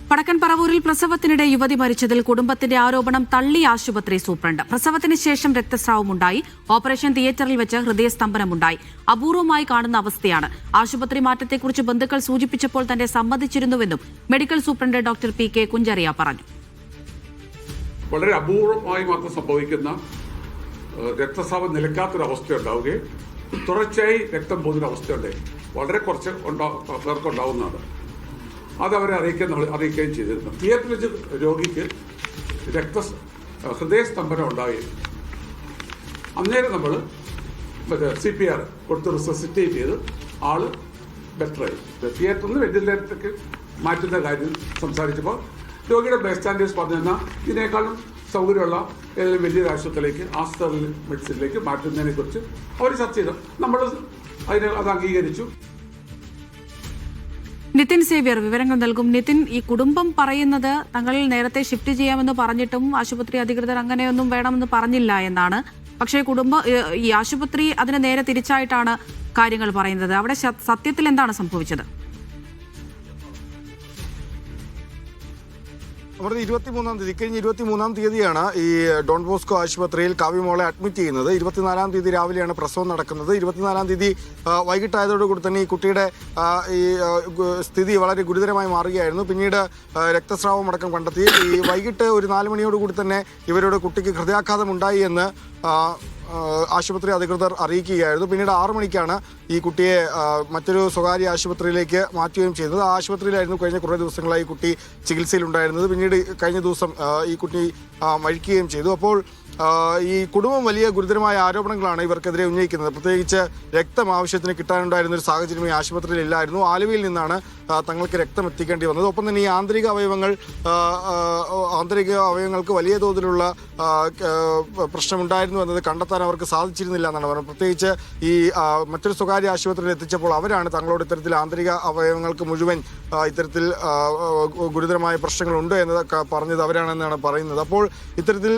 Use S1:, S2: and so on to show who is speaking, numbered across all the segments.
S1: വടക്കൻ പറവൂരിൽ പ്രസവത്തിനിടെ യുവതി മരിച്ചതിൽ കുടുംബത്തിന്റെ ആരോപണം തള്ളി ആശുപത്രി സൂപ്രണ്ട്. പ്രസവത്തിന് ശേഷം രക്തസ്രാവമുണ്ടായി. ഓപ്പറേഷൻ തിയേറ്ററിൽ വെച്ച് ഹൃദയസ്തംഭനമുണ്ടായി. അപൂർവമായി കാണുന്ന അവസ്ഥയാണ്. ആശുപത്രി മാറ്റത്തെക്കുറിച്ച് ബന്ധുക്കൾ സൂചിപ്പിച്ചപ്പോൾ തന്നെ സമ്മതിച്ചിരുന്നുവെന്നും medical superintendent doctor P K Kuncheria പറഞ്ഞു.
S2: വളരെ അപൂർവമായി മാത്രം സംഭവിക്കുന്ന രക്തസ്രാവം നിലയ്ക്കാത്തൊരവസ്ഥ ഉണ്ടാവുകയും തുടർച്ചയായി രക്തം പോകുന്നൊരവസ്ഥയുണ്ട്. വളരെ കുറച്ച് പേർക്കുണ്ടാവുന്നതാണ്. അത് അവരെ അറിയിക്കുകയും ചെയ്തിരുന്നു. തിയേറ്ററിൽ വെച്ച് രോഗിക്ക് ഹൃദയസ്തംഭനം ഉണ്ടായി. അന്നേരം നമ്മൾ CPR കൊടുത്ത് റിസസിറ്റേറ്റ് ചെയ്ത് ആള് ബെറ്ററായി. തിയേറ്ററിൽ നിന്ന് വെന്റിലേറ്ററിലേക്ക് മാറ്റുന്ന കാര്യം സംസാരിച്ചപ്പോൾ രോഗിയുടെ ബൈസ്റ്റാൻഡേഴ്സ് പറഞ്ഞാൽ ഇതിനേക്കാളും സൗകര്യമുള്ള ഏതെങ്കിലും വലിയൊരു ആശുപത്രിയിലേക്ക് ആസ്റ്റർ മെഡിസിനിലേക്ക് മാറ്റുന്നതിനെ കുറിച്ച് അവർ ചർച്ച ചെയ്തു. നമ്മൾ അത് അംഗീകരിച്ചു.
S1: നിതിൻ സേവ്യർ വിവരങ്ങൾ നൽകും. നിതിൻ, ഈ കുടുംബം പറയുന്നത് തങ്ങൾ നേരത്തെ ഷിഫ്റ്റ് ചെയ്യാമെന്ന് പറഞ്ഞിട്ടും ആശുപത്രി അധികൃതർ അങ്ങനെയൊന്നും വേണമെന്ന് പറഞ്ഞില്ല എന്നാണ്. പക്ഷേ ഈ ആശുപത്രി അതിന് നേരെ തിരിച്ചായിട്ടാണ് കാര്യങ്ങൾ പറയുന്നത്. അവിടെ സത്യത്തിൽ എന്താണ് സംഭവിച്ചത്?
S3: അവിടെ 23-ാം തീയതി കഴിഞ്ഞ 23-ാം തീയതിയാണ് ഈ ഡോൺ ബോസ്കോ ആശുപത്രിയിൽ കാവ്യമോളെ അഡ്മിറ്റ് ചെയ്യുന്നത്. 24-ാം തീയതി രാവിലെയാണ് പ്രസവം നടക്കുന്നത്. 24-ാം തീയതി വൈകിട്ടായതോടുകൂടി തന്നെ ഈ കുട്ടിയുടെ ഈ സ്ഥിതി വളരെ ഗുരുതരമായി മാറുകയായിരുന്നു. പിന്നീട് രക്തസ്രാവം അടക്കം കണ്ടെത്തി. ഈ വൈകിട്ട് ഒരു 4 മണിയോടുകൂടി തന്നെ ഇവരുടെ കുട്ടിക്ക് ഹൃദയാഘാതം ഉണ്ടായി എന്ന് ആശുപത്രി അധികൃതർ അറിയിക്കുകയായിരുന്നു. പിന്നീട് 6 മണിക്കാണ് ഈ കുട്ടിയെ മറ്റൊരു സ്വകാര്യ ആശുപത്രിയിലേക്ക് മാറ്റുകയും ചെയ്തത്. ആ ആശുപത്രിയിലായിരുന്നു കഴിഞ്ഞ കുറേ ദിവസങ്ങളായി ഈ കുട്ടി ചികിത്സയിലുണ്ടായിരുന്നത്. പിന്നീട് കഴിഞ്ഞ ദിവസം ഈ കുട്ടി മരിക്കുകയും ചെയ്തു. അപ്പോൾ ഈ കുടുംബം വലിയ ഗുരുതരമായ ആരോപണങ്ങളാണ് ഇവർക്കെതിരെ ഉന്നയിക്കുന്നത്. പ്രത്യേകിച്ച് രക്തം ആവശ്യത്തിന് കിട്ടാനുണ്ടായിരുന്ന ഒരു സാഹചര്യം ഈ ആശുപത്രിയിൽ ഇല്ലായിരുന്നു. ആലുവയിൽ നിന്നാണ് തങ്ങൾക്ക് രക്തം എത്തിക്കേണ്ടി വന്നത്. ഒപ്പം തന്നെ ഈ ആന്തരിക അവയവങ്ങൾക്ക് വലിയ തോതിലുള്ള പ്രശ്നമുണ്ടായിരുന്നു എന്നത് കണ്ടെത്താൻ അവർക്ക് സാധിച്ചിരുന്നില്ല എന്നാണ് പറയുന്നത്. പ്രത്യേകിച്ച് ഈ മറ്റൊരു സ്വകാര്യ ആശുപത്രിയിൽ എത്തിച്ചപ്പോൾ അവരാണ് തങ്ങളോട് ഇത്തരത്തിൽ ആന്തരിക അവയവങ്ങൾക്ക് മുഴുവൻ ഇത്തരത്തിൽ ഗുരുതരമായ പ്രശ്നങ്ങളുണ്ട് എന്ന് പറഞ്ഞത് അവരാണെന്നാണ് പറയുന്നത്. അപ്പോൾ ഇത്തരത്തിൽ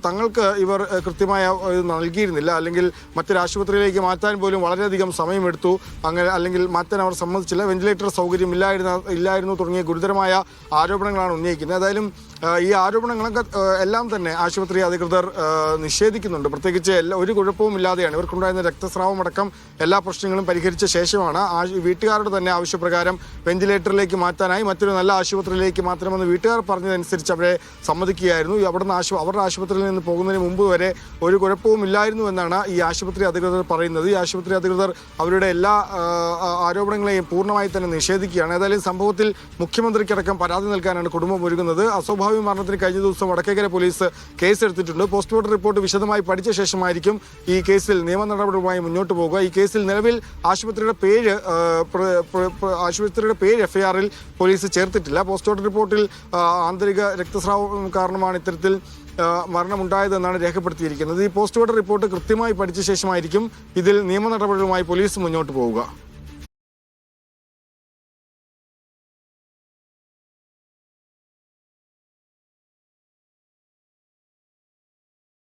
S3: തങ്ങൾക്ക് ഇവർ കൃത്യമായ നൽകിയിരുന്നില്ല, അല്ലെങ്കിൽ മറ്റൊരു ആശുപത്രിയിലേക്ക് മാറ്റാൻ പോലും വളരെയധികം സമയമെടുത്തു. അങ്ങനെ അല്ലെങ്കിൽ മാറ്റാൻ അവർ സമ്മതിച്ചില്ല. വെന്റിലേറ്റർ സൗകര്യം ഇല്ലായിരുന്നു തുടങ്ങിയ ഗുരുതരമായ ആരോപണങ്ങളാണ് ഉന്നയിക്കുന്നത്. ഏതായാലും ഈ ആരോപണങ്ങളൊക്കെ എല്ലാം തന്നെ ആശുപത്രി അധികൃതർ നിഷേധിക്കുന്നുണ്ട്. പ്രത്യേകിച്ച് ഒരു കുഴപ്പവും ഇല്ലാതെയാണ് ഇവർക്കുണ്ടായിരുന്ന രക്തസ്രാവം അടക്കം എല്ലാ പ്രശ്നങ്ങളും പരിഹരിച്ച ശേഷമാണ് വീട്ടുകാരുടെ തന്നെ ആവശ്യപ്രകാരം വെന്റിലേറ്ററിലേക്ക് മാറ്റാനായി മറ്റൊരു നല്ല ആശുപത്രിയിലേക്ക് മാറ്റണമെന്ന് വീട്ടുകാർ പറഞ്ഞതനുസരിച്ച് അവരെ സമ്മതിക്കുകയായിരുന്നു. അവിടുന്ന് അവരുടെ ആശുപത്രിയിൽ നിന്ന് പോകുന്നതിന് മുമ്പ് വരെ ഒരു കുഴപ്പവും ഇല്ലായിരുന്നു എന്നാണ് ഈ ആശുപത്രി അധികൃതർ പറയുന്നത്. ഈ ആശുപത്രി അധികൃതർ അവരുടെ എല്ലാ ആരോപണങ്ങളെയും പൂർണ്ണമായി തന്നെ നിഷേധിക്കുകയാണ്. ഏതായാലും സംഭവത്തിൽ മുഖ്യമന്ത്രിക്കടക്കം പരാതി നൽകാനാണ് കുടുംബം ഒരുങ്ങുന്നത്. അസ്വാഭാവിക മരണത്തിന് കഴിഞ്ഞ ദിവസം വടക്കേക്കര പോലീസ് കേസെടുത്തിട്ടുണ്ട്. പോസ്റ്റ്മോർട്ടം റിപ്പോർട്ട് വിശദമായി പഠിച്ച ശേഷമായിരിക്കും ഈ കേസിൽ നിയമ നടപടികളുമായി മുന്നോട്ട് പോകുക. ഈ കേസിൽ നിലവിൽ ആശുപത്രിയുടെ പേര് FIR-ൽ പോലീസ് ചേർത്തിട്ടില്ല. പോസ്റ്റ്മോർട്ടം റിപ്പോർട്ടിൽ ആന്തരിക രക്തസ്രാവം കാരണമാണ് ഇത്തരത്തിൽ മരണമുണ്ടായതെന്നാണ് രേഖപ്പെടുത്തിയിരിക്കുന്നത്. ഈ പോസ്റ്റ്മോർട്ടം റിപ്പോർട്ട് കൃത്യമായി പഠിച്ച ശേഷമായിരിക്കും ഇതിൽ നിയമ നടപടികളുമായി പോലീസ് മുന്നോട്ട് പോവുക.